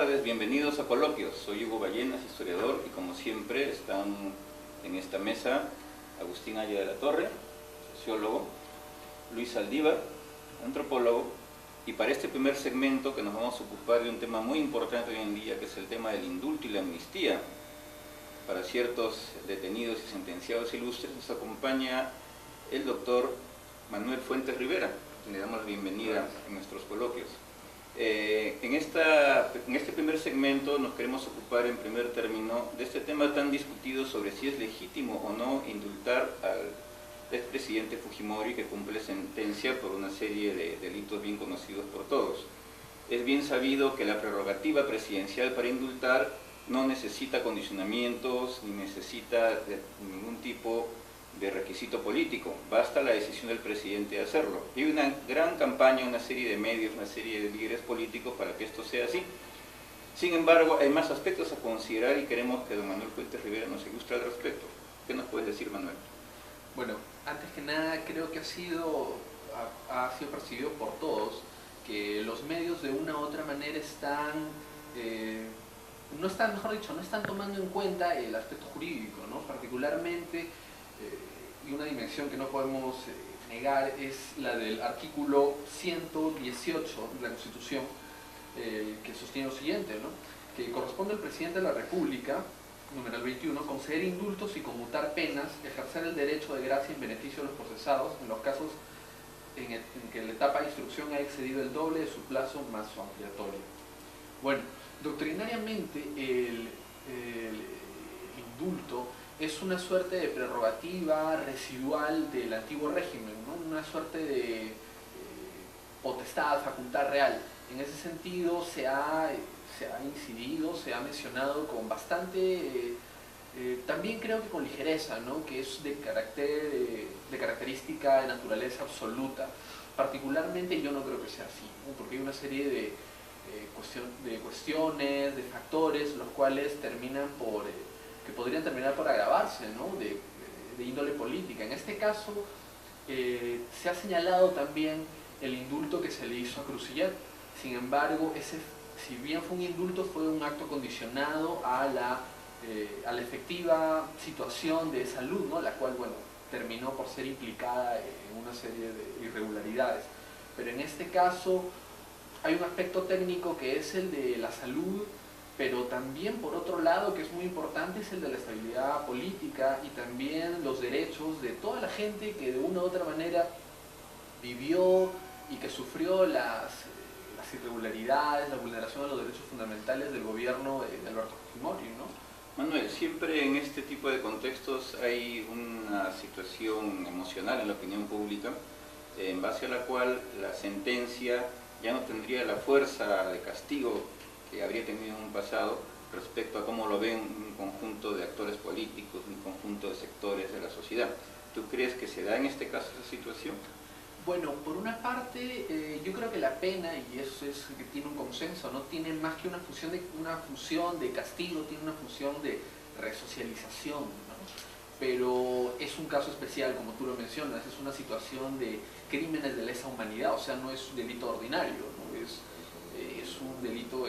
tardes, bienvenidos a Coloquios. Soy Hugo Ballenas, historiador, y como siempre están en esta mesa Agustín Aya de la Torre, sociólogo, Luis Saldívar, antropólogo, y para este primer segmento que nos vamos a ocupar de un tema muy importante hoy en día, que es el tema del indulto y la amnistía para ciertos detenidos y sentenciados ilustres, nos acompaña el doctor Manuel Fuentes Rivera, le damos la bienvenida en nuestros coloquios. En este primer segmento nos queremos ocupar en primer término de este tema tan discutido sobre si es legítimo o no indultar al expresidente Fujimori, que cumple sentencia por una serie de delitos bien conocidos por todos. Es bien sabido que la prerrogativa presidencial para indultar no necesita condicionamientos ni necesita de ningún tipo de requisito político, basta la decisión del presidente de hacerlo. Y hay una gran campaña, una serie de medios, una serie de líderes políticos para que esto sea así. Sin embargo, hay más aspectos a considerar y queremos que don Manuel Fuentes Rivera nos ilustre al respecto. ¿Qué nos puedes decir, Manuel? Bueno, antes que nada creo que ha sido percibido por todos que los medios de una u otra manera no están tomando en cuenta el aspecto jurídico, ¿no? Particularmente, y una dimensión que no podemos negar es la del artículo 118 de la Constitución, que sostiene lo siguiente, ¿no? Que corresponde al presidente de la República, numeral 21, conceder indultos y conmutar penas, ejercer el derecho de gracia en beneficio de los procesados en los casos en que la etapa de instrucción ha excedido el doble de su plazo más su ampliatorio. Bueno, doctrinariamente el indulto es una suerte de prerrogativa residual del antiguo régimen, ¿no? Una suerte de potestad, facultad real. En ese sentido se ha incidido, se ha mencionado con bastante, también creo que con ligereza, ¿no? Que es de característica de naturaleza absoluta. Particularmente yo no creo que sea así, ¿no? Porque hay una serie de cuestiones, de factores, los cuales que podrían terminar por agravarse, ¿no? de índole política. En este caso, se ha señalado también el indulto que se le hizo a Crucillat. Sin embargo, si bien fue un indulto, fue un acto condicionado a la efectiva situación de salud, ¿no? La cual, bueno, terminó por ser implicada en una serie de irregularidades. Pero en este caso hay un aspecto técnico que es el de la salud, pero también, por otro lado, que es muy importante, es el de la estabilidad política y también los derechos de toda la gente que de una u otra manera vivió y que sufrió las irregularidades, la vulneración de los derechos fundamentales del gobierno de Alberto Fujimori, ¿no? Manuel, siempre en este tipo de contextos hay una situación emocional en la opinión pública, en base a la cual la sentencia ya no tendría la fuerza de castigo que habría tenido en un pasado respecto a cómo lo ven un conjunto de actores políticos, un conjunto de sectores de la sociedad. ¿Tú crees que se da en este caso esa situación? Bueno, por una parte, yo creo que la pena, y eso es que tiene un consenso, no tiene más que una función de castigo, tiene una función de resocialización, ¿no? Pero es un caso especial, como tú lo mencionas, es una situación de crímenes de lesa humanidad, o sea, no es un delito ordinario, ¿no? Es un delito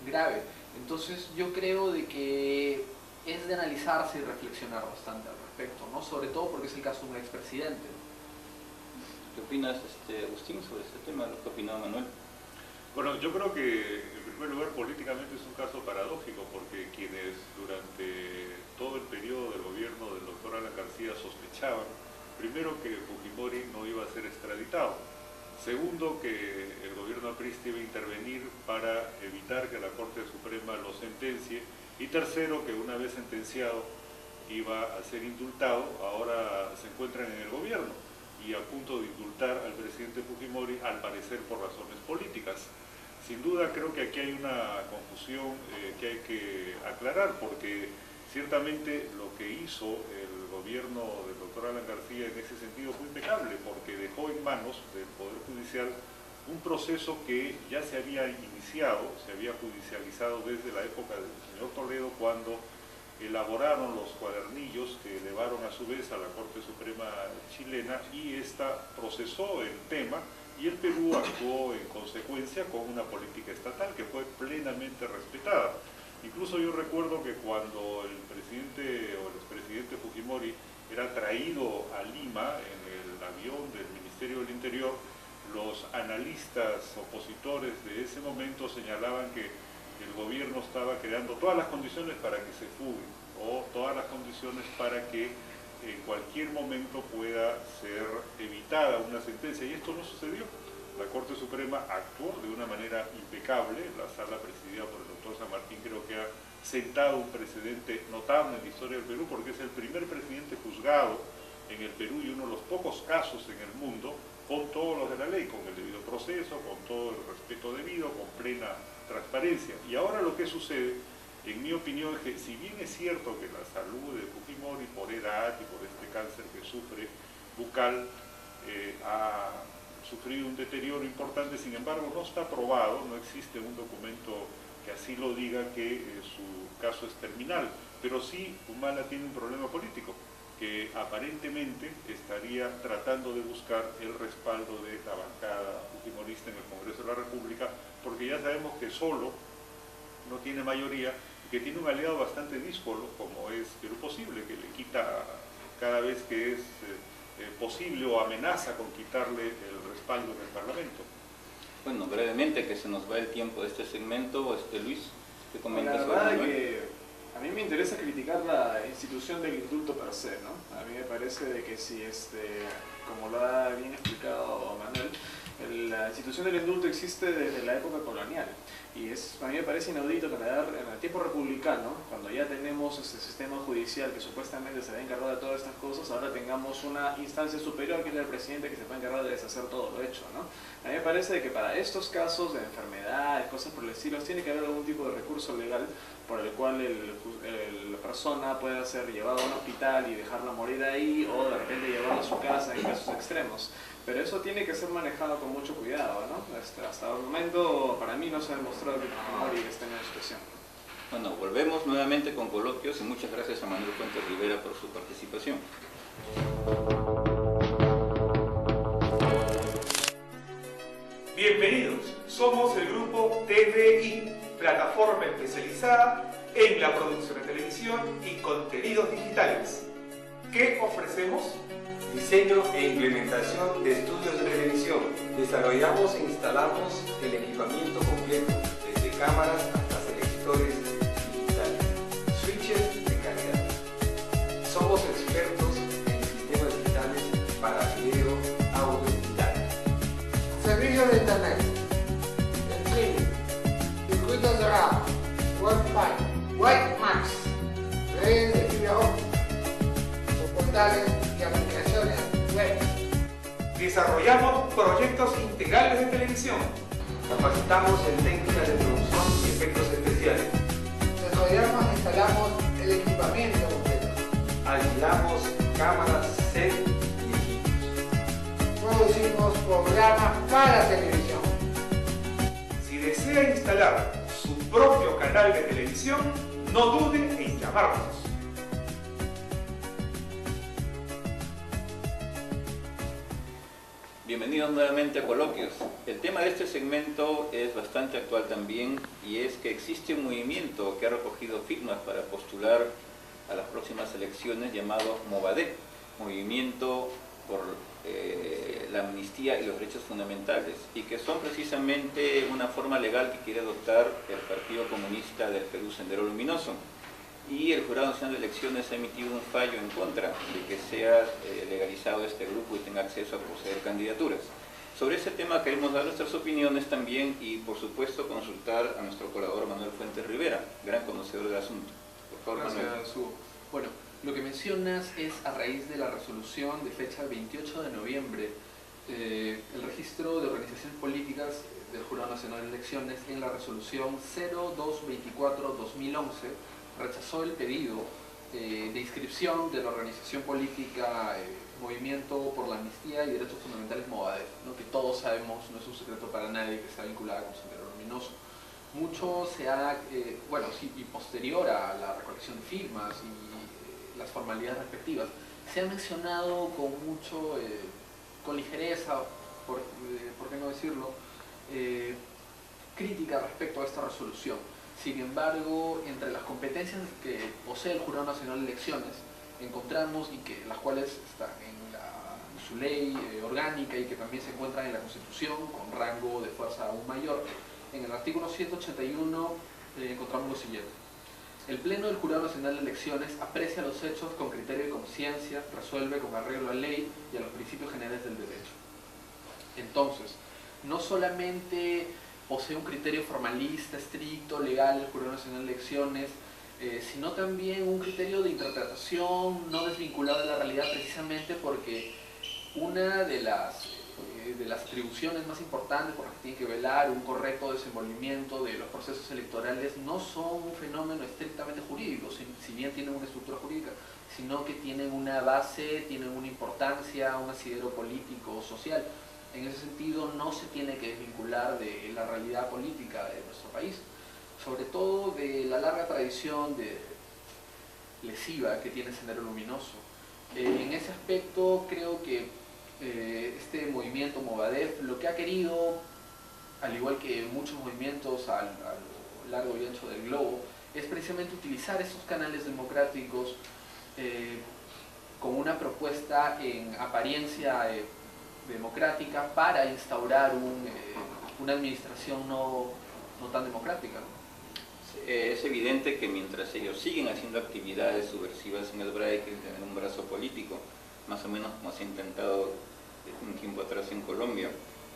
grave. Entonces yo creo de que es de analizarse y reflexionar bastante al respecto, ¿no? Sobre todo porque es el caso de un expresidente. ¿Qué opinas, Agustín, sobre este tema? ¿Lo que opinaba Manuel? Bueno, yo creo que en primer lugar políticamente es un caso paradójico, porque quienes durante todo el periodo del gobierno del doctor Alan García sospechaban, primero, que Fujimori no iba a ser extraditado, segundo, que el gobierno aprista iba a intervenir para evitar que la Corte Suprema lo sentencie, y tercero, que una vez sentenciado iba a ser indultado. Ahora se encuentran en el gobierno y a punto de indultar al presidente Fujimori, al parecer por razones políticas. Sin duda creo que aquí hay una confusión que hay que aclarar, porque ciertamente lo que hizo el gobierno del doctor Alan García en ese sentido fue impecable, porque dejó en manos del Poder Judicial un proceso que ya se había iniciado, se había judicializado desde la época del señor Toledo, cuando elaboraron los cuadernillos que elevaron a su vez a la Corte Suprema chilena, y esta procesó el tema y el Perú actuó en consecuencia con una política estatal que fue plenamente respetada. Incluso yo recuerdo que cuando el presidente o el expresidente Fujimori era traído a Lima en el avión del Ministerio del Interior, los analistas opositores de ese momento señalaban que el gobierno estaba creando todas las condiciones para que se fugue, o todas las condiciones para que en cualquier momento pueda ser evitada una sentencia, y esto no sucedió. La Corte Suprema actuó de una manera impecable. La sala presidida por el doctor San Martín creo que ha sentado un precedente notable en la historia del Perú, porque es el primer presidente juzgado en el Perú y uno de los pocos casos en el mundo con todos los de la ley, con el debido proceso, con todo el respeto debido, con plena transparencia. Y ahora lo que sucede, en mi opinión, es que si bien es cierto que la salud de Fujimori por edad y por este cáncer que sufre bucal ha sufrido un deterioro importante, sin embargo no está probado, no existe un documento que así lo diga que su caso es terminal, pero sí Humala tiene un problema político, que aparentemente estaría tratando de buscar el respaldo de la bancada fujimorista en el Congreso de la República, porque ya sabemos que solo no tiene mayoría, que tiene un aliado bastante díscolo, como es Perú Posible, que le quita cada vez que es posible o amenaza con quitarle el respaldo del Parlamento. Bueno, brevemente, que se nos va el tiempo de este segmento, Luis, ¿qué comentas? La verdad es que a mí me interesa criticar la institución del indulto per se, ¿no? A mí me parece de que si, como lo ha bien explicado Manuel, la institución del indulto existe desde la época colonial y a mí me parece inaudito que en el tiempo republicano, cuando ya tenemos este sistema judicial que supuestamente se va a encargar de todas estas cosas, ahora tengamos una instancia superior que es el presidente que se puede encargar de deshacer todo lo hecho, ¿no? A mí me parece que para estos casos de enfermedades, cosas por el estilo, tiene que haber algún tipo de recurso legal por el cual la persona pueda ser llevada a un hospital y dejarla morir ahí, o de repente llevarla a su casa en casos extremos. Pero eso tiene que ser manejado con mucho cuidado, ¿no? Hasta el momento, para mí, no se ha demostrado que Fujimori esté en una situación. Bueno, volvemos nuevamente con coloquios y muchas gracias a Manuel Fuentes Rivera por su participación. Bienvenidos, somos el grupo TVI, plataforma especializada en la producción de televisión y contenidos digitales. ¿Qué ofrecemos? Diseño e implementación de estudios de televisión. Desarrollamos e instalamos el equipamiento completo, desde cámaras hasta selectores digitales, switches de calidad. Somos expertos en sistemas digitales para video, audio y digital. Servicios de internet, streaming, circuitos cerrados, Wi-Fi, Wi-Max, redes de fibra óptica, portales y aplicaciones web. Desarrollamos proyectos integrales de televisión. Capacitamos en técnicas de producción y efectos especiales. Desarrollamos e instalamos el equipamiento completo. Alquilamos cámaras, set y equipos. Producimos programas para televisión. Si desea instalar su propio canal de televisión, no dude en llamarnos. Bienvenidos nuevamente a Coloquios. El tema de este segmento es bastante actual también, y es que existe un movimiento que ha recogido firmas para postular a las próximas elecciones llamado Movadep, Movimiento por la Amnistía y los Derechos Fundamentales, y que son precisamente una forma legal que quiere adoptar el Partido Comunista del Perú, Sendero Luminoso. Y el Jurado Nacional de Elecciones ha emitido un fallo en contra de que sea legalizado este grupo y tenga acceso a poseer candidaturas. Sobre ese tema queremos dar nuestras opiniones también y, por supuesto, consultar a nuestro colaborador Manuel Fuentes Rivera, gran conocedor del asunto. Por favor, Manuel. Gracias, Hugo. Bueno, lo que mencionas es a raíz de la resolución de fecha 28 de noviembre, el registro de organizaciones políticas del Jurado Nacional de Elecciones en la resolución 0224-2011 rechazó el pedido de inscripción de la organización política Movimiento por la Amnistía y Derechos Fundamentales Movadep, ¿no? Que todos sabemos, no es un secreto para nadie, que está vinculada con Sendero Luminoso. Mucho se ha, y posterior a la recolección de firmas y las formalidades respectivas, se ha mencionado con ligereza, por qué no decirlo, crítica respecto a esta resolución. Sin embargo, entre las competencias que posee el Jurado Nacional de Elecciones, encontramos, y que las cuales están en su ley orgánica y que también se encuentran en la Constitución, con rango de fuerza aún mayor, en el artículo 181 encontramos lo siguiente. El Pleno del Jurado Nacional de Elecciones aprecia los hechos con criterio de conciencia, resuelve con arreglo a la ley y a los principios generales del derecho. Entonces, no solamente posee un criterio formalista, estricto, legal, el Jurado Nacional de Elecciones, sino también un criterio de interpretación no desvinculado de la realidad, precisamente porque una de las atribuciones más importantes por las que tiene que velar un correcto desenvolvimiento de los procesos electorales no son un fenómeno estrictamente jurídico, si bien tienen una estructura jurídica, sino que tienen una base, tienen una importancia, un asidero político, social. En ese sentido no se tiene que desvincular de la realidad política de nuestro país, sobre todo de la larga tradición lesiva que tiene Sendero Luminoso. En ese aspecto creo que este movimiento Movadef lo que ha querido, al igual que muchos movimientos a lo largo y ancho del globo, es precisamente utilizar estos canales democráticos con una propuesta en apariencia democrática para instaurar una administración no tan democrática, ¿no? Es evidente que mientras ellos siguen haciendo actividades subversivas en el BRAE, que tienen un brazo político, más o menos como se ha intentado un tiempo atrás en Colombia,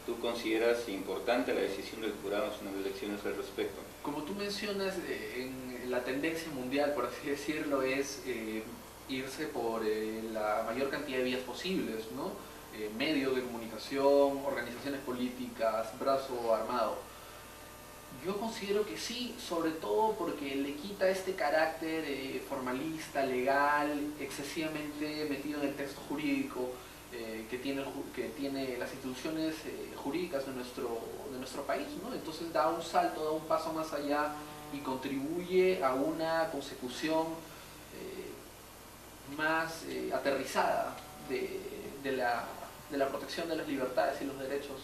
¿tú consideras importante la decisión del Jurado Nacional de Elecciones al respecto? Como tú mencionas, en la tendencia mundial, por así decirlo, es irse por la mayor cantidad de vías posibles, ¿no? Medios de comunicación, organizaciones políticas, brazo armado. Yo considero que sí, sobre todo porque le quita este carácter formalista, legal, excesivamente metido en el texto jurídico que tiene las instituciones jurídicas de nuestro país, ¿no? Entonces da un salto, da un paso más allá y contribuye a una consecución más aterrizada de la protección de las libertades y los derechos.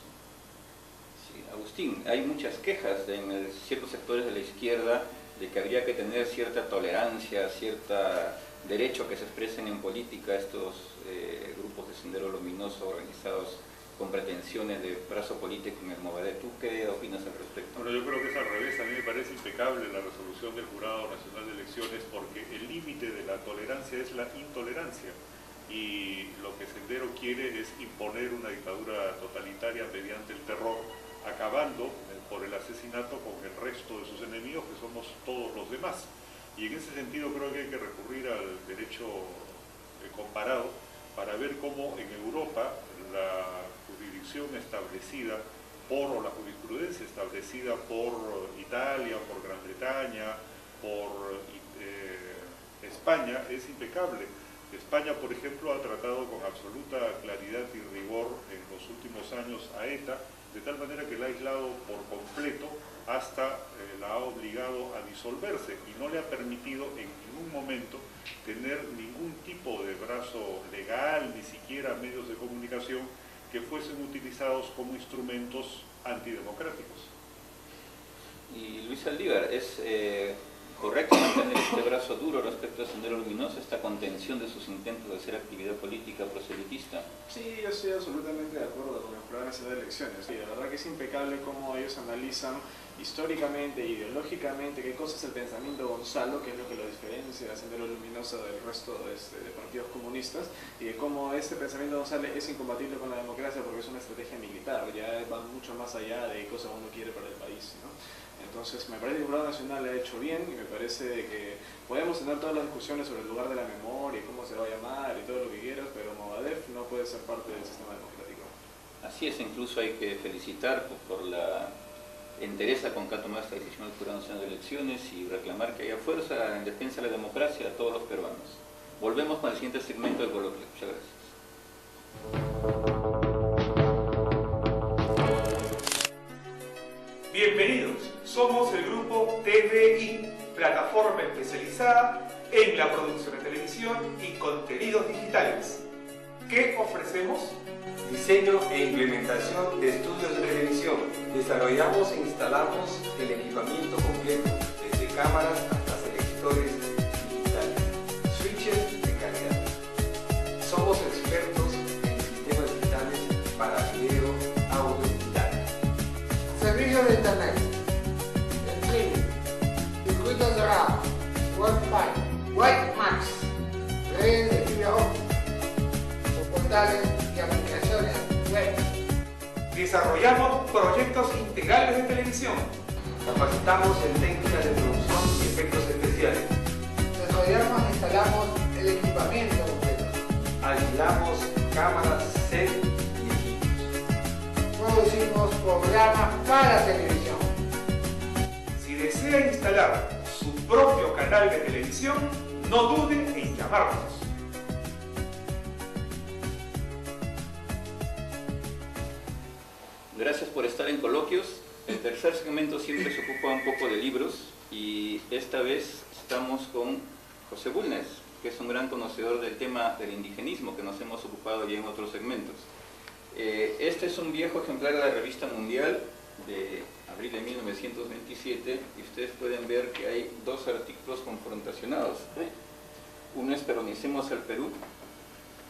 Agustín, hay muchas quejas en ciertos sectores de la izquierda de que habría que tener cierta tolerancia, cierto derecho a que se expresen en política estos grupos de Sendero Luminoso organizados con pretensiones de brazo político en el Movadef. ¿Tú qué opinas al respecto? Bueno, yo creo que es al revés. A mí me parece impecable la resolución del Jurado Nacional de Elecciones porque el límite de la tolerancia es la intolerancia. Y lo que Sendero quiere es imponer una dictadura totalitaria mediante el terror, acabando por el asesinato con el resto de sus enemigos, que somos todos los demás. Y en ese sentido creo que hay que recurrir al derecho comparado para ver cómo en Europa la jurisdicción establecida o la jurisprudencia establecida por Italia, por Gran Bretaña, por España es impecable. España, por ejemplo, ha tratado con absoluta claridad y rigor en los últimos años a ETA, de tal manera que la ha aislado por completo hasta la ha obligado a disolverse y no le ha permitido en ningún momento tener ningún tipo de brazo legal, ni siquiera medios de comunicación que fuesen utilizados como instrumentos antidemocráticos. Y Luis Saldívar, ¿es correcto mantener este brazo duro respecto a Sendero Luminoso, esta contención de sus intentos de hacer actividad política proselitista? Sí, yo estoy absolutamente de acuerdo con el Jurado Nacional de Elecciones. Sí, la verdad que es impecable cómo ellos analizan históricamente, ideológicamente, qué cosa es el pensamiento Gonzalo, que es lo que lo diferencia a Sendero Luminoso del resto de partidos comunistas, y de cómo este pensamiento Gonzalo es incompatible con la democracia porque es una estrategia militar, ya va mucho más allá de qué cosa uno quiere para el país, ¿no? Entonces me parece que el Jurado Nacional lo ha hecho bien y me parece que podemos tener todas las discusiones sobre el lugar de la memoria y cómo se va a llamar y todo lo que quieras, pero Movadef no puede ser parte del sistema democrático. Así es, incluso hay que felicitar por la entereza con que ha tomado esta decisión el Jurado Nacional de Elecciones y reclamar que haya fuerza en defensa de la democracia a todos los peruanos. Volvemos con el siguiente segmento del coloquio. Muchas gracias. Bienvenidos, somos el grupo TVI, plataforma especializada en la producción de televisión y contenidos digitales. ¿Qué ofrecemos? Diseño e implementación de estudios de televisión. Desarrollamos e instalamos el equipamiento completo, desde cámaras hasta selectores digitales, switches de calidad. Somos expertos en sistemas digitales para video, audio y data. Servicios de Internet, streaming, circuitos cerrados, Wi-Fi, WiMAX, redes de fibra óptica, portales y aplicaciones web. Desarrollamos proyectos integrales de televisión. Capacitamos en técnicas de producción y efectos especiales. Desarrollamos e instalamos el equipamiento completo. Alquilamos cámaras, set y equipos. Producimos programas para televisión. Si desea instalar su propio canal de televisión, no dude en llamarnos. Gracias por estar en Coloquios. El tercer segmento siempre se ocupa un poco de libros y esta vez estamos con José Bulnes, que es un gran conocedor del tema del indigenismo que nos hemos ocupado ya en otros segmentos. Este es un viejo ejemplar de la Revista Mundial de abril de 1927 y ustedes pueden ver que hay dos artículos confrontacionados. Uno es Peronicemos al Perú,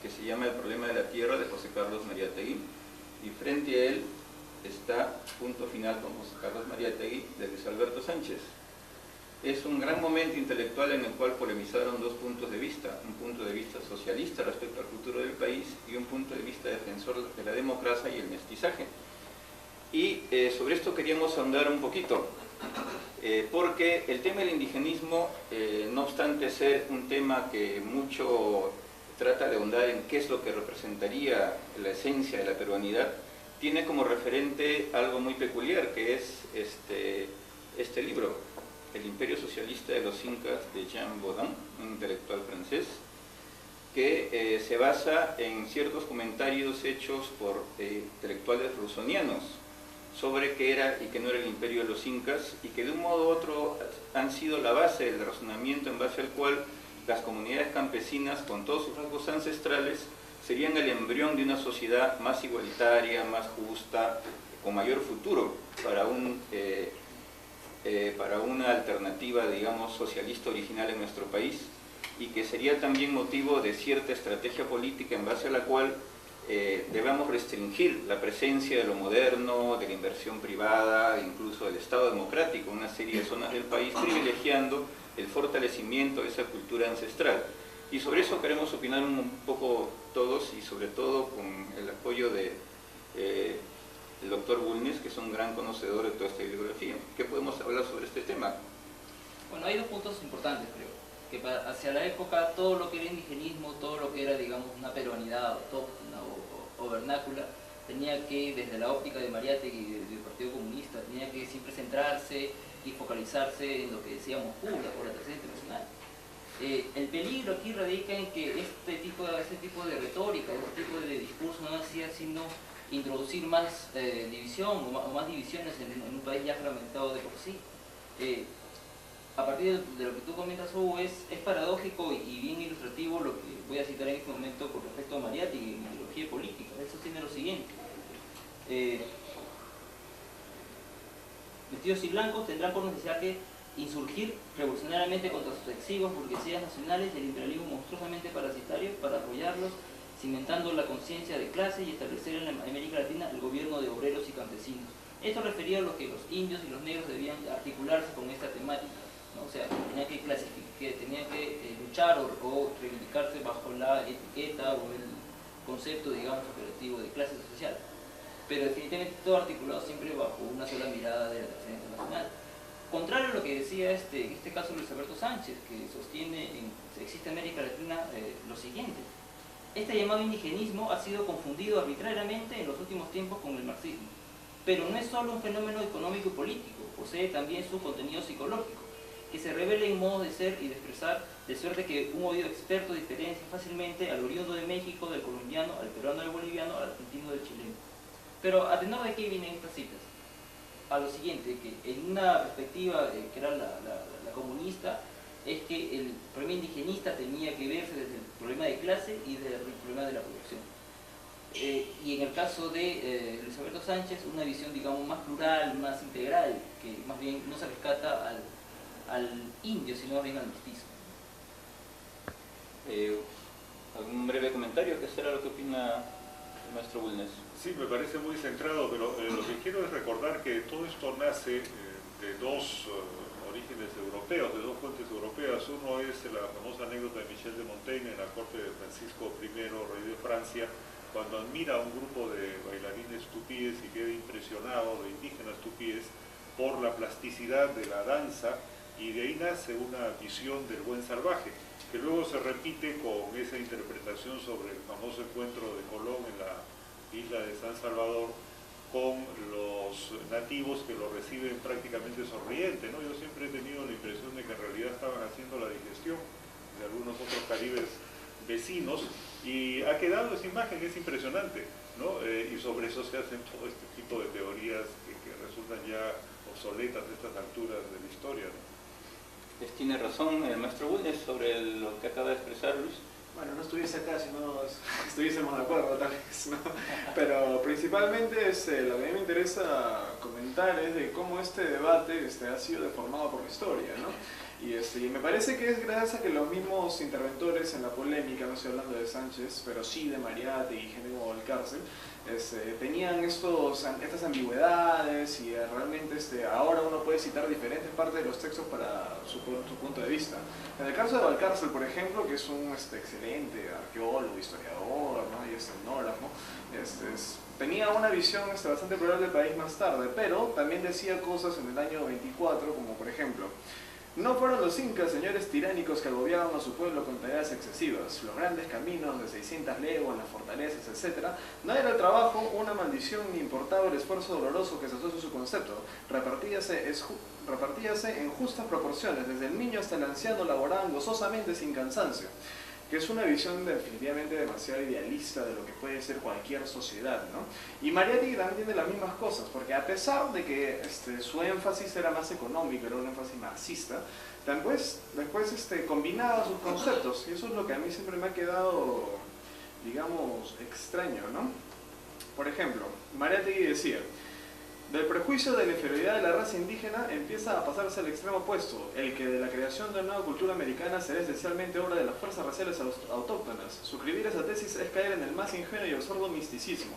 que se llama El problema de la tierra, de José Carlos Mariátegui, y frente a él está Punto final con José Carlos Mariátegui, de Luis Alberto Sánchez. Es un gran momento intelectual en el cual polemizaron dos puntos de vista, un punto de vista socialista respecto al futuro del país y un punto de vista defensor de la democracia y el mestizaje. Y sobre esto queríamos ahondar un poquito, porque el tema del indigenismo, no obstante ser un tema que mucho trata de ahondar en qué es lo que representaría la esencia de la peruanidad, tiene como referente algo muy peculiar, que es este libro, El Imperio Socialista de los Incas, de Jean Bodin, un intelectual francés, que se basa en ciertos comentarios hechos por intelectuales rusonianos sobre qué era y qué no era el imperio de los incas, y que de un modo u otro han sido la base del razonamiento en base al cual las comunidades campesinas, con todos sus rasgos ancestrales, serían el embrión de una sociedad más igualitaria, más justa, con mayor futuro para una alternativa, digamos, socialista original en nuestro país, y que sería también motivo de cierta estrategia política en base a la cual debamos restringir la presencia de lo moderno, de la inversión privada, incluso del Estado democrático en una serie de zonas del país, privilegiando el fortalecimiento de esa cultura ancestral. Y sobre eso queremos opinar un poco todos, y sobre todo con el apoyo de el doctor Bulnes, que es un gran conocedor de toda esta bibliografía. ¿Qué podemos hablar sobre este tema? Bueno, hay dos puntos importantes, creo. Que hacia la época todo lo que era indigenismo, todo lo que era, digamos, una peruanidad autóctona o vernácula, tenía que, desde la óptica de Mariátegui y del Partido Comunista, tenía que siempre centrarse y focalizarse en lo que decíamos Cuba por la Tercera Internacional. El peligro aquí radica en que este tipo de retórica, este tipo de discurso no hacía sino introducir más división o más divisiones en un país ya fragmentado de por sí. A partir de lo que tú comentas, Hugo, es paradójico y bien ilustrativo lo que voy a citar en este momento con respecto a Mariátegui y ideología política. Él sostiene lo siguiente: vestidos y blancos tendrán por necesidad que insurgir revolucionariamente contra sus exiguas burguesías nacionales y el imperialismo monstruosamente parasitario para apoyarlos, cimentando la conciencia de clase y establecer en América Latina el gobierno de obreros y campesinos. Esto refería a lo que los indios y los negros debían articularse con esta temática, ¿no? O sea, tenían que luchar o reivindicarse bajo la etiqueta o el concepto, digamos, operativo de clase social, pero definitivamente todo articulado siempre bajo una sola mirada de la Tercera Internacional. Contrario a lo que decía en este caso Luis Alberto Sánchez, que sostiene que existe en América Latina lo siguiente: este llamado indigenismo ha sido confundido arbitrariamente en los últimos tiempos con el marxismo, pero no es solo un fenómeno económico y político, posee también su contenido psicológico, que se revela en modos de ser y de expresar, de suerte que un oído experto diferencia fácilmente al oriundo de México, del colombiano, al peruano, del boliviano, al argentino, del chileno. Pero a tenor de qué vienen estas citas, a lo siguiente, que en una perspectiva que era la comunista, es que el problema indigenista tenía que verse desde el problema de clase y desde el problema de la producción. Y en el caso de Luis Alberto Sánchez, una visión, digamos, más plural, más integral, que más bien no se rescata al indio, sino más bien al mestizo. ¿Algún breve comentario? ¿Qué será lo que opina el maestro Bulnes? Sí, me parece muy centrado, pero lo que quiero es recordar que todo esto nace de dos orígenes europeos, de dos fuentes europeas. Uno es la famosa anécdota de Michel de Montaigne en la corte de Francisco I, rey de Francia, cuando admira a un grupo de bailarines tupíes y queda impresionado, de indígenas tupíes, por la plasticidad de la danza, y de ahí nace una visión del buen salvaje, que luego se repite con esa interpretación sobre el famoso encuentro de Colón en la isla de San Salvador con los nativos, que lo reciben prácticamente sonriente, ¿no? Yo siempre he tenido la impresión de que en realidad estaban haciendo la digestión de algunos otros caribes vecinos, y ha quedado esa imagen, es impresionante, ¿no? Y sobre eso se hacen todo este tipo de teorías que resultan ya obsoletas a estas alturas de la historia, ¿no? Tiene razón el maestro Bulnes sobre lo que acaba de expresar Luis. Bueno, no estuviese acá si no estuviésemos de acuerdo, tal vez, ¿no? Pero principalmente lo que a mí me interesa comentar es de cómo este debate ha sido deformado por la historia, ¿no? Y me parece que es gracias a que los mismos interventores en la polémica, no estoy hablando de Sánchez, pero sí de Mariátegui y Jerónimo Valcárcel, tenían estas ambigüedades, y realmente ahora uno puede citar diferentes partes de los textos para su punto de vista. En el caso de Valcárcel, por ejemplo, que es un excelente arqueólogo, historiador, ¿no? Y etnógrafo, tenía una visión bastante plural del país más tarde, pero también decía cosas en el año 24, como por ejemplo: no fueron los incas, señores tiránicos, que agobiaban a su pueblo con tareas excesivas. Los grandes caminos de 600 leguas, las fortalezas, etc. No era el trabajo una maldición, ni importaba el esfuerzo doloroso que se asocia a su concepto. Repartíase en justas proporciones. Desde el niño hasta el anciano laboraban gozosamente sin cansancio. Que es una visión definitivamente demasiado idealista de lo que puede ser cualquier sociedad, ¿no? Y Mariátegui también tiene las mismas cosas, porque a pesar de que su énfasis era más económico, era un énfasis marxista, después combinaba sus conceptos, y eso es lo que a mí siempre me ha quedado, digamos, extraño, ¿no? Por ejemplo, Mariátegui decía: del prejuicio de la inferioridad de la raza indígena empieza a pasarse al extremo opuesto, el que de la creación de una nueva cultura americana será esencialmente obra de las fuerzas raciales autóctonas. Suscribir esa tesis es caer en el más ingenuo y absurdo misticismo.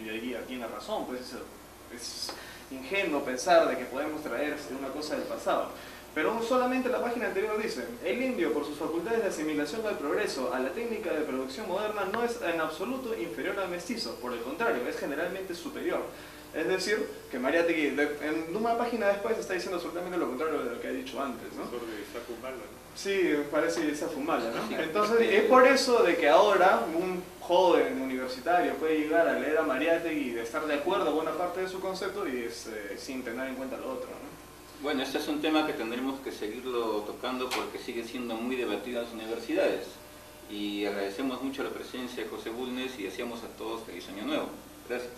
Yo diría, tiene razón, pues es ingenuo pensar de que podemos traer una cosa del pasado. Pero solamente la página anterior dice: el indio, por sus facultades de asimilación al progreso, a la técnica de producción moderna, no es en absoluto inferior al mestizo, por el contrario, es generalmente superior. Es decir, que Mariátegui, en una página después, está diciendo absolutamente lo contrario de lo que ha dicho antes, ¿no? Sí, parece Isaac Humala, ¿no? Entonces, es por eso de que ahora un joven universitario puede llegar a leer a Mariátegui y de estar de acuerdo con buena parte de su concepto y sin tener en cuenta lo otro, ¿no? Bueno, este es un tema que tendremos que seguirlo tocando porque sigue siendo muy debatido en las universidades. Y agradecemos mucho la presencia de José Bulnes y deseamos a todos feliz año nuevo. Gracias.